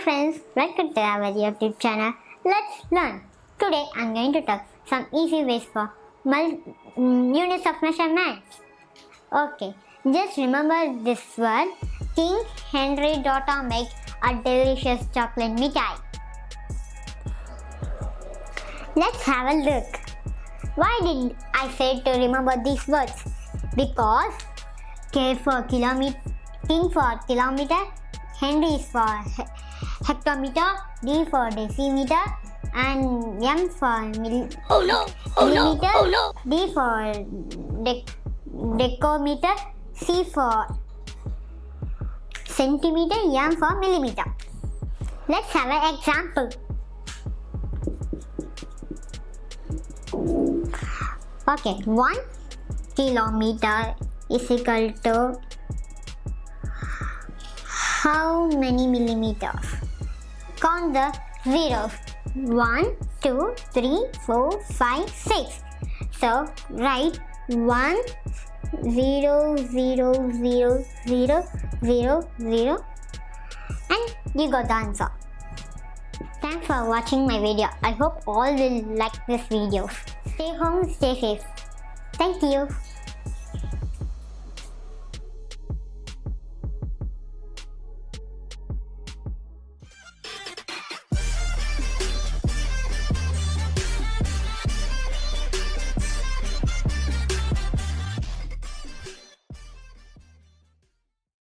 friends, welcome to our YouTube channel. Let's learn. Today I'm going to talk some easy ways for units of measurements. Okay, just remember this word. King Henry daughter makes a delicious chocolate mithai. Let's have a look. Why did I say to remember these words? Because K for kilometer, King for kilometer, Henry is for hectometer, D for decimeter, and M for millimeter, D for decometer, C for centimeter, M for millimeter. Let's have an example. Okay, 1 kilometer is equal to how many millimeters? Count the zeros. 1, 2, 3, 4, 5, 6. So write 1, 0, 0, 0, 0, 0, 0 and you got the answer. Thanks for watching my video. I hope all will like this video. Stay home, stay safe. Thank you.